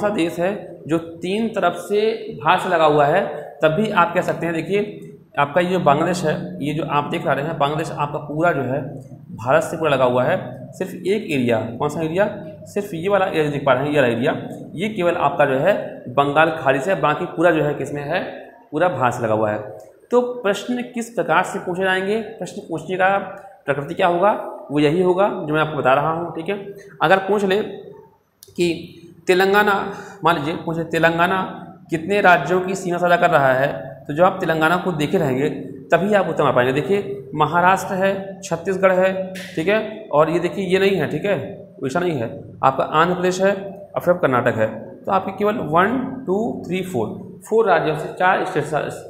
देश है जो 3 तरफ से भार से लगा हुआ है, तब भी आप कह सकते हैं। देखिए आपका ये जो बांग्लादेश है, ये जो आप देख रहे हैं, बांग्लादेश आपका पूरा जो है भारत से पूरा लगा हुआ है। सिर्फ एक एरिया, कौन सा एरिया, सिर्फ ये वाला एरिया देख पा रहे हैं, ये वाला एरिया, ये केवल आपका जो है बंगाल खाड़ी से, बाकी पूरा जो है किसमें है, पूरा भारत से लगा हुआ है। तो प्रश्न किस प्रकार से पूछे जाएंगे, प्रश्न पूछने का प्रकृति क्या होगा, वो यही होगा जो मैं आपको बता रहा हूँ, ठीक है। अगर पूछ ले कि तेलंगाना, मान लीजिए पूछे तेलंगाना कितने राज्यों की सीमा साझा कर रहा है, तो जब आप तेलंगाना को देखे रहेंगे तभी आप उत्तर आ पाएंगे। देखिए महाराष्ट्र है, छत्तीसगढ़ है, ठीक है, और ये देखिए ये नहीं है, ठीक है, वैसा नहीं है, आपका आंध्र प्रदेश है और फिर कर्नाटक है। तो आपके केवल 1 2 3 4 राज्यों से,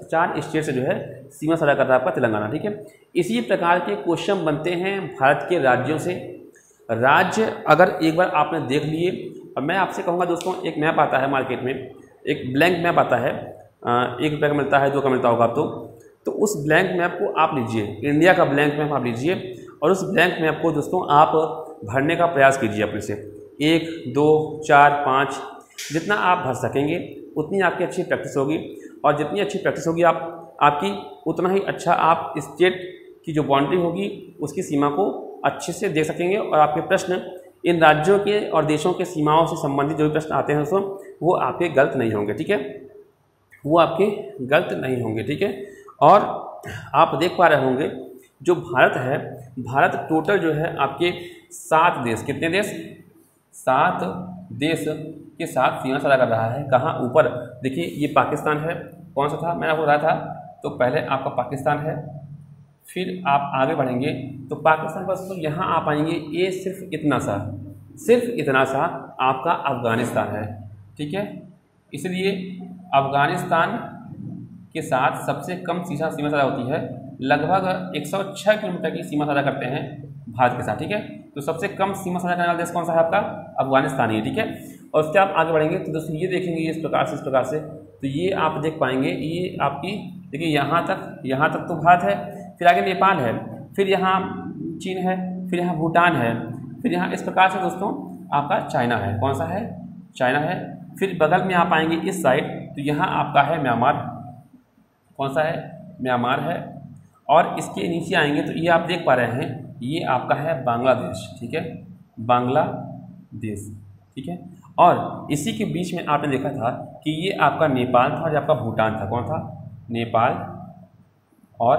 4 स्टेट से जो है सीमा साझा कर रहा है आपका तेलंगाना, ठीक है। इसी प्रकार के क्वेश्चन बनते हैं भारत के राज्यों से। राज्य अगर एक बार आपने देख लिए, और मैं आपसे कहूँगा दोस्तों, एक मैप आता है मार्केट में, एक ब्लैंक मैप आता है, 1 रुपये का मिलता है, 2 का मिलता होगा आपको। तो उस ब्लैंक मैप को आप लीजिए, इंडिया का ब्लैंक मैप आप लीजिए, और उस ब्लैंक मैप को दोस्तों आप भरने का प्रयास कीजिए अपने से। 1 2 4 5 जितना आप भर सकेंगे उतनी आपकी अच्छी प्रैक्टिस होगी, और जितनी अच्छी प्रैक्टिस होगी आपकी उतना ही अच्छा आप स्टेट की जो बाउंड्री होगी उसकी सीमा को अच्छे से देख सकेंगे, और आपके प्रश्न इन राज्यों के और देशों के सीमाओं से संबंधित जो भी प्रश्न आते हैं दोस्तों, वो आपके गलत नहीं होंगे, ठीक है, वो आपके गलत नहीं होंगे, ठीक है। और आप देख पा रहे होंगे जो भारत है, भारत टोटल जो है आपके 7 देश, कितने देश, 7 देश के साथ सीमा साझा कर रहा है। कहाँ, ऊपर देखिए ये पाकिस्तान है, कौन सा था मैंने आपको बताया था, तो पहले आपका पाकिस्तान है, फिर आप आगे बढ़ेंगे तो पाकिस्तान पर तो यहाँ आप आएंगे, ये सिर्फ इतना सा आपका अफ़गानिस्तान है, ठीक है। इसलिए अफ़गानिस्तान के साथ सबसे कम सीमा साझा होती है, लगभग 106 किलोमीटर की सीमा साझा करते हैं भारत के साथ, ठीक है। तो सबसे कम सीमा साझा करने वाला देश कौन सा है आपका, अफगानिस्तान ही, ठीक है। और उसके आप आगे बढ़ेंगे तो दोस्तों ये देखेंगे इस प्रकार से, तो ये आप देख पाएंगे, ये आपकी देखिए यहाँ तक तो भारत है, फिर आगे नेपाल है, फिर यहाँ चीन है, फिर यहाँ भूटान है, फिर यहाँ इस प्रकार से दोस्तों आपका चाइना है, कौन सा है, चाइना है। फिर बगल में आप आएंगे इस साइड, तो यहाँ आपका है म्यांमार, कौन सा है, म्यांमार है। और इसके नीचे आएंगे तो ये आप देख पा रहे हैं, ये आपका है बांग्लादेश, ठीक है, बांग्लादेश, ठीक है। और इसी के बीच में आपने देखा था कि ये आपका नेपाल था और ये आपका भूटान था, कौन था, नेपाल और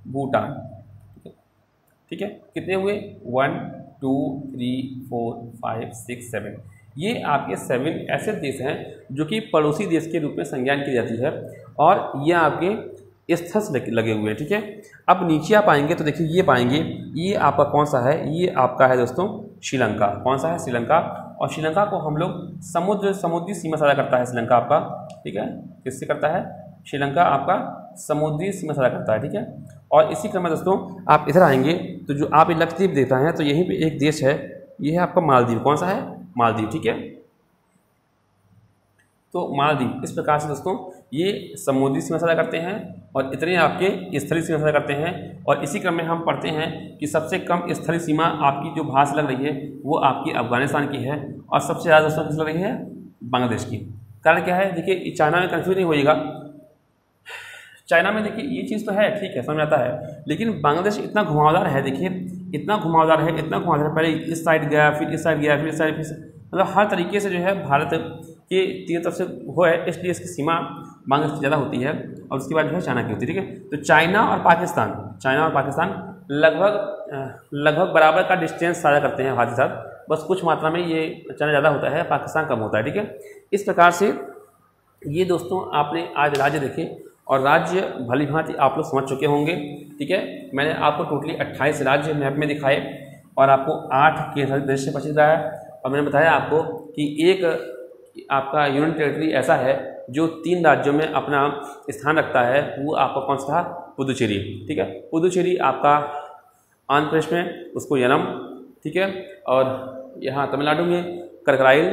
भूटान, ठीक है। कितने हुए, 1 2 3 4 5 6 7, ये आपके 7 ऐसे देश हैं जो कि पड़ोसी देश के रूप में संज्ञान की जाती है, और ये आपके स्थल से लगे हुए हैं, ठीक है। अब नीचे आप आएंगे तो देखिए ये पाएंगे, ये आपका कौन सा है, ये आपका है दोस्तों श्रीलंका। कौन सा है? श्रीलंका। और श्रीलंका को हम लोग समुद्री सीमा साझा करता है श्रीलंका आपका, ठीक है। किससे करता है? श्रीलंका आपका समुद्री सीमा साझा करता है, ठीक है। और इसी क्रम में दोस्तों आप इधर आएंगे तो जो आप लक्षद्वीप देखते हैं तो यहीं पे एक देश है, ये है आपका मालदीव। कौन सा है? मालदीव, ठीक है। तो मालदीव इस प्रकार से दोस्तों ये समुद्री सीमा साझा करते हैं और इतने आपके स्थलीय सीमा साझा करते हैं। और इसी क्रम में हम पढ़ते हैं कि सबसे कम स्थलीय सीमा आपकी जो भारत से लग रही है वो आपकी अफगानिस्तान की है और सबसे ज़्यादा दोस्तों किस लग रही है? बांग्लादेश की। कारण क्या है? देखिए चाइना में कन्फ्यूज नहीं होइएगा, चाइना में देखिए ये चीज़ तो है, ठीक है, समझ आता है, लेकिन बांग्लादेश इतना घुमावदार है, देखिए इतना घुमावदार है, इतना घुमावदार है, पहले इस साइड गया, फिर इस साइड गया, फिर इस साइड, फिर मतलब हर तरीके से जो है भारत के तीन तरफ से वो है, इसलिए इसकी सीमा बांग्लादेश से ज़्यादा होती है और उसके बाद जो है चाइना की होती है, ठीक है। तो चाइना और पाकिस्तान लगभग बराबर का डिस्टेंस साझा करते हैं भारत के साथ, बस कुछ मात्रा में ये चाइना ज़्यादा होता है, पाकिस्तान कम होता है, ठीक है। इस प्रकार से ये दोस्तों आपने आज राज्य देखे और राज्य भली भांति आप लोग समझ चुके होंगे, ठीक है। मैंने आपको टोटली 28 राज्य मैप में दिखाए और आपको 8 केंद्र शासित प्रदेश से परिचित कराया और मैंने बताया आपको कि एक आपका यूनियन टेरिटरी ऐसा है जो 3 राज्यों में अपना स्थान रखता है, वो आपका कौन सा था? पुदुचेरी, ठीक है। पुदुचेरी आपका आंध्र प्रदेश में उसको यनम, ठीक है, और यहाँ तमिलनाडु में करकाइल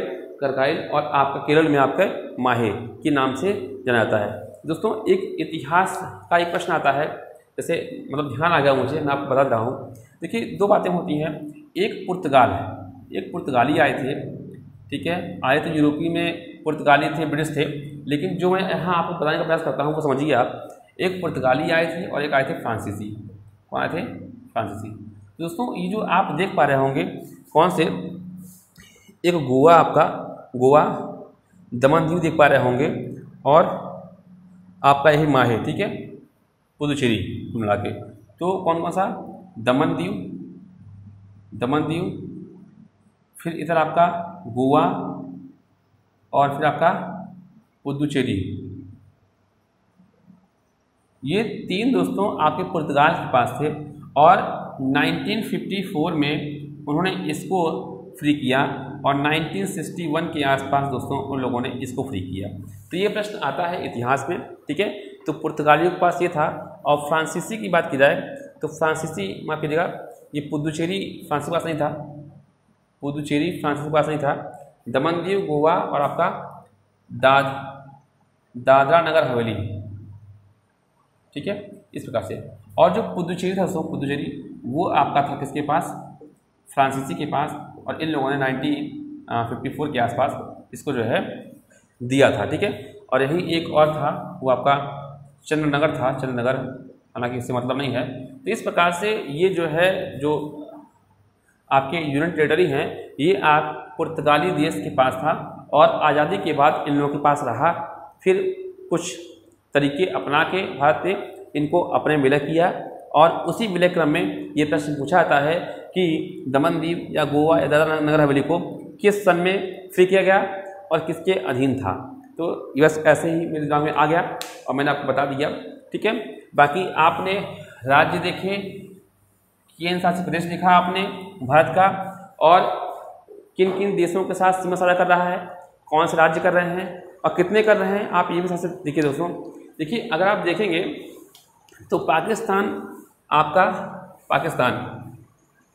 और आपका केरल में आपका माहे के नाम से जाना जाता है। दोस्तों एक इतिहास का एक प्रश्न आता है, जैसे मतलब ध्यान आ गया मुझे, मैं आपको बता रहा हूँ। देखिए 2 बातें होती हैं, एक पुर्तगाली आए थे, ठीक है, आए थे यूरोपीय में, पुर्तगाली थे, ब्रिटिश थे, लेकिन जो मैं यहाँ आपको बताने का प्रयास करता हूँ वो समझिए आप। एक पुर्तगाली आए थे और एक आए थे फ्रांसीसी। कौन आए थे? फ्रांसीसी। दोस्तों ये जो आप देख पा रहे होंगे कौन से, एक गोवा, आपका गोवा, दमन दीव देख पा रहे होंगे और आपका यही माहे, ठीक है, पुदुचेरी मिला के। तो कौन सा? दमन दीव, फिर इधर आपका गोवा और फिर आपका पुदुचेरी। ये 3 दोस्तों आपके पुर्तगाल के पास थे और 1954 में उन्होंने इसको फ्री किया और 1961 के आसपास दोस्तों उन लोगों ने इसको फ्री किया। तो ये प्रश्न आता है इतिहास में, ठीक है। तो पुर्तगालियों के पास ये था और फ्रांसीसी की बात की जाए तो फ्रांसीसी, माफ कीजिएगा, ये पुदुचेरी फ्रांस के पास नहीं था, पुदुचेरी फ्रांस के पास नहीं था, दमन दीव, गोवा और आपका दादरा नगर हवेली, ठीक है, इस प्रकार से। और जो पुदुचेरी था दोस्तों, पुदुचेरी वो आपका था किसके पास? फ्रांसीसी के पास, और इन लोगों ने 1954 के आसपास इसको जो है दिया था, ठीक है। और यही एक और था, वो आपका चंद्रनगर था, चंद्रनगर, हालांकि इससे मतलब नहीं है। तो इस प्रकार से ये जो है, जो आपके यूनियन टेरिटरी हैं, ये आप पुर्तगाली देश के पास था और आज़ादी के बाद इन लोगों के पास रहा। फिर कुछ तरीके अपना के भारत ने इनको अपने विलय किया और उसी विलय क्रम में ये प्रश्न पूछा जाता है कि दमन दीव या गोवा या दादरा नगर हवेली को किस सन में फ्री किया गया और किसके अधीन था। तो बस ऐसे ही मेरे दिमाग में आ गया और मैंने आपको बता दिया, ठीक है। बाकी आपने राज्य देखे, केंद्र शासित प्रदेश देखा आपने भारत का, और किन किन देशों के साथ सीमा साझा कर रहा है, कौन से राज्य कर रहे हैं और कितने कर रहे हैं, आप ये भी साथ देखिए दोस्तों। देखिए अगर आप देखेंगे तो पाकिस्तान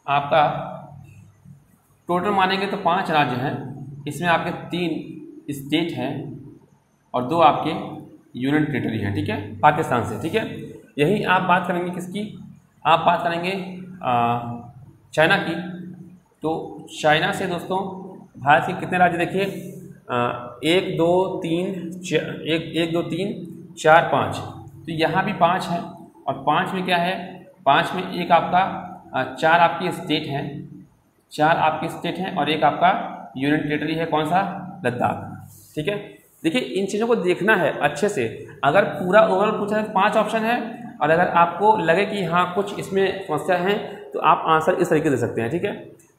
आपका टोटल मानेंगे तो 5 राज्य हैं, इसमें आपके 3 स्टेट हैं और 2 आपके यूनियन टेरिटरी हैं, ठीक है, पाकिस्तान से, ठीक है। यही आप बात करेंगे किसकी? आप बात करेंगे चाइना की। तो चाइना से दोस्तों भारत के कितने राज्य देखिए, 1 2 3 4 5। तो यहाँ भी 5 है और 5 में क्या है, 5 में एक आपका 4 आपकी स्टेट हैं, 4 आपके स्टेट हैं और एक आपका यूनियन टेरिटरी है, कौन सा? लद्दाख, ठीक है। देखिए इन चीज़ों को देखना है अच्छे से। अगर पूरा ओवरऑल पूछा है तो 5 ऑप्शन है और अगर आपको लगे कि हाँ कुछ इसमें समस्या है तो आप आंसर इस तरीके दे सकते हैं, ठीक है।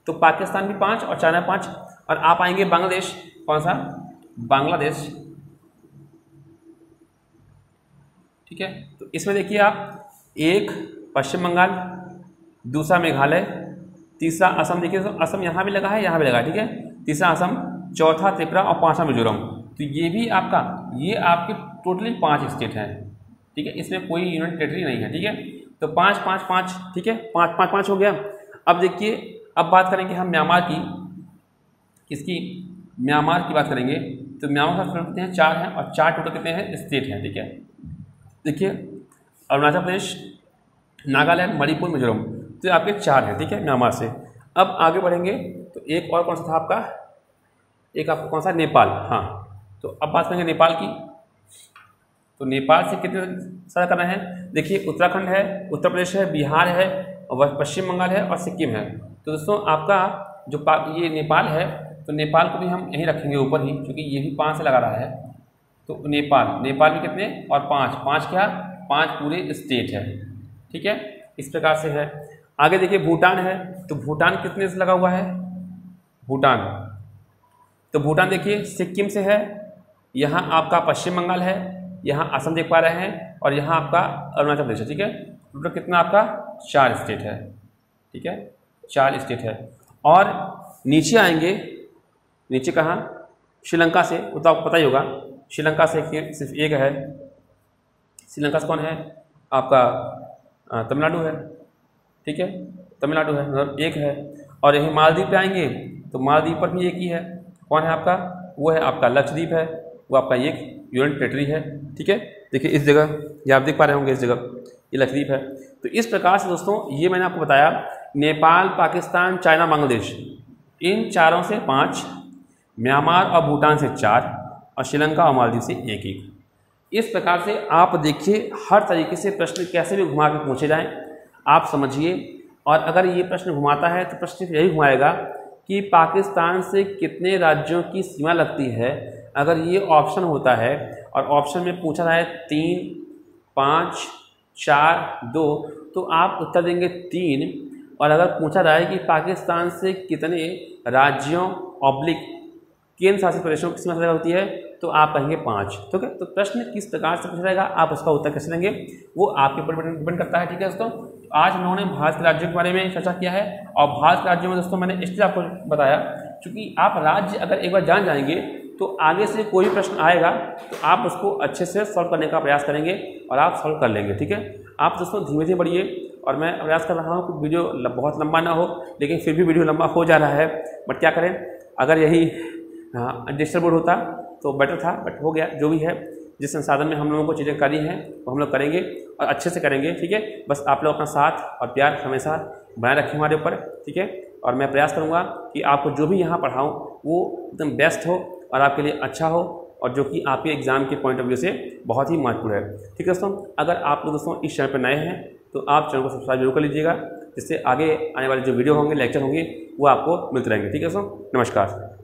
तो पाकिस्तान भी 5 और चाइना 5। और आप आएंगे बांग्लादेश, कौन सा? बांग्लादेश, ठीक है। तो इसमें देखिए आप, एक पश्चिम बंगाल, दूसरा मेघालय, तीसरा असम, देखिए तो असम यहाँ भी लगा है, यहाँ भी लगा है, ठीक है। तीसरा असम, चौथा त्रिपुरा और पांचवा मिजोरम। तो ये भी आपका, ये आपके टोटली 5 स्टेट हैं, ठीक है। इसमें कोई यूनियन टेरिटरी नहीं है, ठीक है। तो 5 5 5, ठीक है, 5 5 5 हो गया। अब देखिए, अब बात करेंगे हम म्यांमार की, किसकी, म्यांमार की बात करेंगे। तो म्यांमार का कितने हैं, 4 हैं, और 4 टोटल कितने हैं, स्टेट हैं, ठीक है। देखिए अरुणाचल प्रदेश, नागालैंड, मणिपुर, मिजोरम, तो आपके 4 हैं, ठीक है, म्यांमार से। अब आगे बढ़ेंगे तो एक और कौन सा था आपका, एक आपका कौन सा, नेपाल। हाँ, तो अब बात करेंगे नेपाल की। तो नेपाल से कितने सारा करना है, देखिए उत्तराखंड है, उत्तर प्रदेश है, बिहार है, और पश्चिम बंगाल है, और सिक्किम है। तो दोस्तों आपका जो ये नेपाल है, तो नेपाल को भी हम यहीं रखेंगे ऊपर ही, क्योंकि ये भी 5 से लगा रहा है। तो नेपाल में कितने, और 5 क्या, 5 पूरे स्टेट है, ठीक है। इस प्रकार से है। आगे देखिए भूटान है, तो भूटान कितने से लगा हुआ है, भूटान, तो भूटान देखिए सिक्किम से है, यहाँ आपका पश्चिम बंगाल है, यहाँ असम देख पा रहे हैं, और यहाँ आपका अरुणाचल प्रदेश है, ठीक है। टोटल कितना आपका, 4 स्टेट है, ठीक है, 4 स्टेट है। और नीचे आएंगे, नीचे कहाँ, श्रीलंका से, वो तो आपको पता ही होगा, श्रीलंका से सिर्फ एक है, श्रीलंका से कौन है आपका, तमिलनाडु है, ठीक है, तमिलनाडु है, मतलब एक है। और यही मालदीव पे आएंगे, तो मालदीव पर भी एक ही है, कौन है आपका, वो है आपका लक्षद्वीप है, वो आपका एक यूनियन टेरिटरी है, ठीक है। देखिए इस जगह, ये आप देख पा रहे होंगे, इस जगह ये लक्षद्वीप है। तो इस प्रकार से दोस्तों ये मैंने आपको बताया, नेपाल, पाकिस्तान, चाइना, बांग्लादेश, इन चारों से 5, म्यांमार और भूटान से 4, और श्रीलंका और मालदीव से 1-1। इस प्रकार से आप देखिए हर तरीके से प्रश्न कैसे भी घुमा के पूछे जाएं, आप समझिए। और अगर ये प्रश्न घुमाता है तो प्रश्न यही घुमाएगा कि पाकिस्तान से कितने राज्यों की सीमा लगती है। अगर ये ऑप्शन होता है और ऑप्शन में पूछा रहा है 3, 5, 4, 2, तो आप उत्तर देंगे 3। और अगर पूछा रहा है कि पाकिस्तान से कितने राज्यों केंद्र शासित प्रदेशों की सीमा होती है, तो आप कहेंगे 5, ठीक है। तो प्रश्न किस प्रकार से पूछा जाएगा, आप उसका उत्तर कैसे देंगे, वो आपके ऊपर डिपेंड करता है, ठीक है दोस्तों। आज हम लोगों ने भारत के राज्यों के बारे में चर्चा किया है, और भारत के राज्यों में दोस्तों मैंने इसलिए आपको बताया क्योंकि आप राज्य अगर एक बार जान जाएंगे तो आगे से कोई भी प्रश्न आएगा तो आप उसको अच्छे से सॉल्व करने का प्रयास करेंगे, और आप सॉल्व कर लेंगे, ठीक है। आप दोस्तों धीमे धीमे बढ़िए, और मैं प्रयास कर रहा हूँ कि वीडियो बहुत लंबा ना हो, लेकिन फिर भी वीडियो लंबा हो जा रहा है, बट क्या करें, अगर यही डिजिटल बोर्ड होता तो बेटर था, बट हो गया, जो भी है। जिस संसाधन में हम लोगों को चीज़ें करनी हैं वो हम लोग करेंगे, और अच्छे से करेंगे, ठीक है। बस आप लोग अपना साथ और प्यार हमेशा बनाए रखें हमारे ऊपर, ठीक है। और मैं प्रयास करूँगा कि आपको जो भी यहाँ पढ़ाऊँ वो एकदम बेस्ट हो और आपके लिए अच्छा हो, और जो कि आपके एग्ज़ाम के पॉइंट ऑफ व्यू से बहुत ही महत्वपूर्ण है, ठीक है दोस्तों। अगर आप लोग दोस्तों इस चैनल पर नए हैं तो आप चैनल को सब्सक्राइब जरूर कर लीजिएगा, जिससे आगे आने वाले जो वीडियो होंगे, लेक्चर होंगे, वो आपको मिलते रहेंगे, ठीक है दोस्तों। नमस्कार।